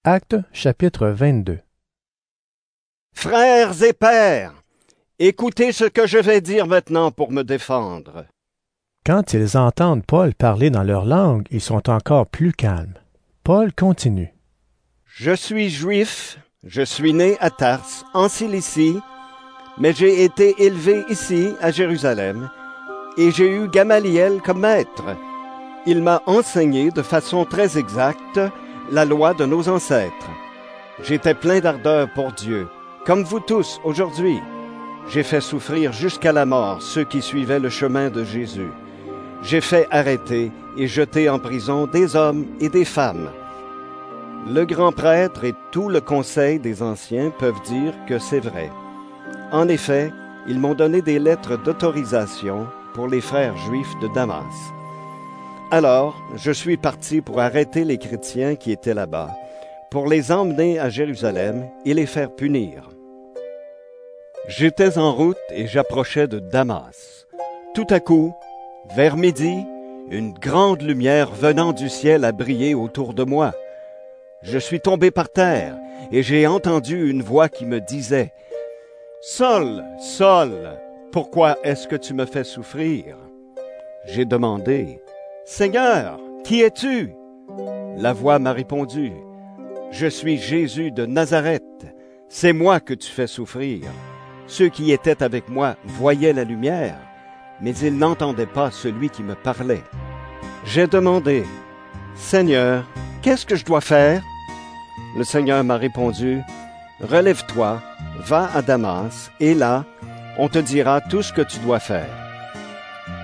Actes, chapitre 22. Frères et pères, écoutez ce que je vais dire maintenant pour me défendre. Quand ils entendent Paul parler dans leur langue, ils sont encore plus calmes. Paul continue. Je suis juif, je suis né à Tarse, en Cilicie, mais j'ai été élevé ici, à Jérusalem, et j'ai eu Gamaliel comme maître. Il m'a enseigné de façon très exacte la loi de nos ancêtres. J'étais plein d'ardeur pour Dieu, comme vous tous aujourd'hui. J'ai fait souffrir jusqu'à la mort ceux qui suivaient le chemin de Jésus. J'ai fait arrêter et jeter en prison des hommes et des femmes. Le grand prêtre et tout le conseil des anciens peuvent dire que c'est vrai. En effet, ils m'ont donné des lettres d'autorisation pour les frères juifs de Damas. Alors, je suis parti pour arrêter les chrétiens qui étaient là-bas, pour les emmener à Jérusalem et les faire punir. J'étais en route et j'approchais de Damas. Tout à coup, vers midi, une grande lumière venant du ciel a brillé autour de moi. Je suis tombé par terre et j'ai entendu une voix qui me disait « Saul, Saul, pourquoi est-ce que tu me fais souffrir ?» J'ai demandé « Seigneur, qui es-tu » La voix m'a répondu « Je suis Jésus de Nazareth, c'est moi que tu fais souffrir. » Ceux qui étaient avec moi voyaient la lumière, mais ils n'entendaient pas celui qui me parlait. J'ai demandé « Seigneur, qu'est-ce que je dois faire ?» Le Seigneur m'a répondu « Relève-toi, va à Damas, et là, on te dira tout ce que tu dois faire. »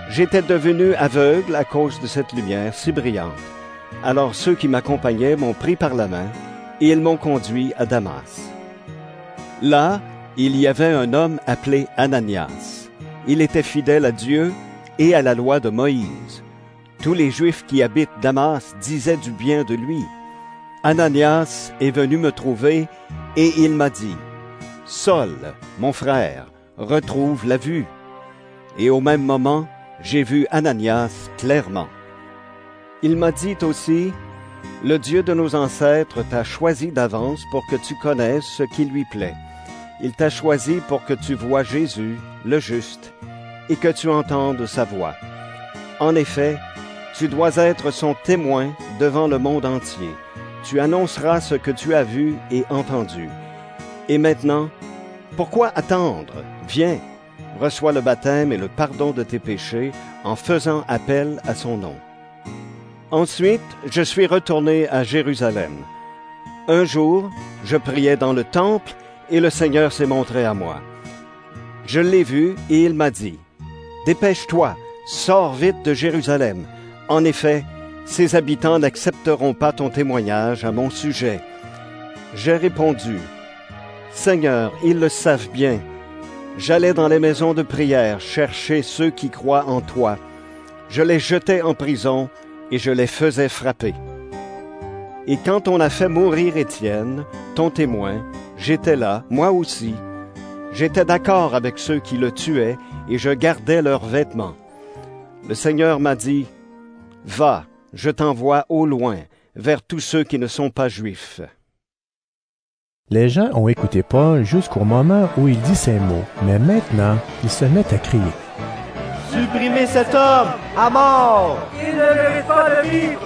J'étais devenu aveugle à cause de cette lumière si brillante. Alors ceux qui m'accompagnaient m'ont pris par la main, et ils m'ont conduit à Damas. Là, il y avait un homme appelé Ananias. Il était fidèle à Dieu et à la loi de Moïse. Tous les Juifs qui habitent Damas disaient du bien de lui. Ananias est venu me trouver et il m'a dit, « Saul, mon frère, retrouve la vue. » Et au même moment, j'ai vu Ananias clairement. Il m'a dit aussi, « Le Dieu de nos ancêtres t'a choisi d'avance pour que tu connaisses ce qui lui plaît. Il t'a choisi pour que tu voies Jésus, le juste, et que tu entendes sa voix. En effet, tu dois être son témoin devant le monde entier. Tu annonceras ce que tu as vu et entendu. Et maintenant, pourquoi attendre? Viens, reçois le baptême et le pardon de tes péchés en faisant appel à son nom. » Ensuite, je suis retourné à Jérusalem. Un jour, je priais dans le temple et le Seigneur s'est montré à moi. Je l'ai vu et il m'a dit, « Dépêche-toi, sors vite de Jérusalem. En effet, ses habitants n'accepteront pas ton témoignage à mon sujet. » J'ai répondu, « Seigneur, ils le savent bien. J'allais dans les maisons de prière chercher ceux qui croient en toi. Je les jetais en prison et je les faisais frapper. Et quand on a fait mourir Étienne, ton témoin, j'étais là, moi aussi. J'étais d'accord avec ceux qui le tuaient et je gardais leurs vêtements. Le Seigneur m'a dit, « Va, je t'envoie au loin, vers tous ceux qui ne sont pas juifs. » Les gens ont écouté Paul jusqu'au moment où il dit ces mots, mais maintenant, ils se mettent à crier. « Supprimez cet homme, à mort! Il ne mérite pas de vivre! »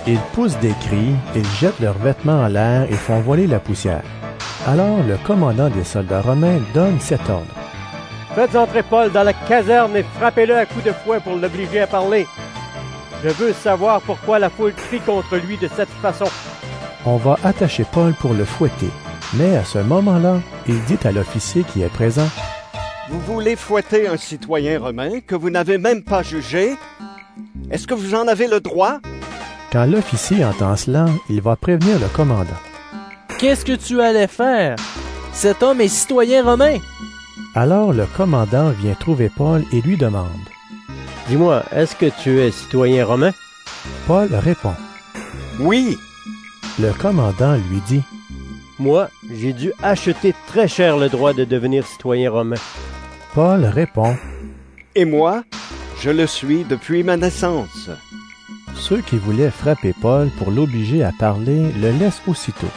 Ils poussent des cris, ils jettent leurs vêtements en l'air et font voler la poussière. Alors le commandant des soldats romains donne cet ordre. « Faites entrer Paul dans la caserne et frappez-le à coups de fouet pour l'obliger à parler. Je veux savoir pourquoi la foule crie contre lui de cette façon. » On va attacher Paul pour le fouetter, mais à ce moment-là, il dit à l'officier qui est présent, « Vous voulez fouetter un citoyen romain que vous n'avez même pas jugé? Est-ce que vous en avez le droit? » Quand l'officier entend cela, il va prévenir le commandant. « Qu'est-ce que tu allais faire? Cet homme est citoyen romain. » Alors le commandant vient trouver Paul et lui demande. « Dis-moi, est-ce que tu es citoyen romain? » Paul répond. « Oui. » Le commandant lui dit. « Moi, j'ai dû acheter très cher le droit de devenir citoyen romain. » Paul répond. « Et moi, je le suis depuis ma naissance. » Ceux qui voulaient frapper Paul pour l'obliger à parler le laissent aussitôt.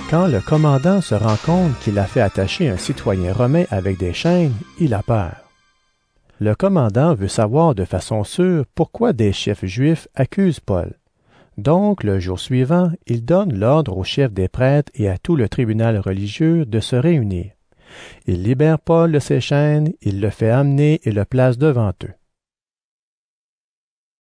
Quand le commandant se rend compte qu'il a fait attacher un citoyen romain avec des chaînes, il a peur. Le commandant veut savoir de façon sûre pourquoi des chefs juifs accusent Paul. Donc, le jour suivant, il donne l'ordre aux chefs des prêtres et à tout le tribunal religieux de se réunir. Il libère Paul de ses chaînes, il le fait amener et le place devant eux.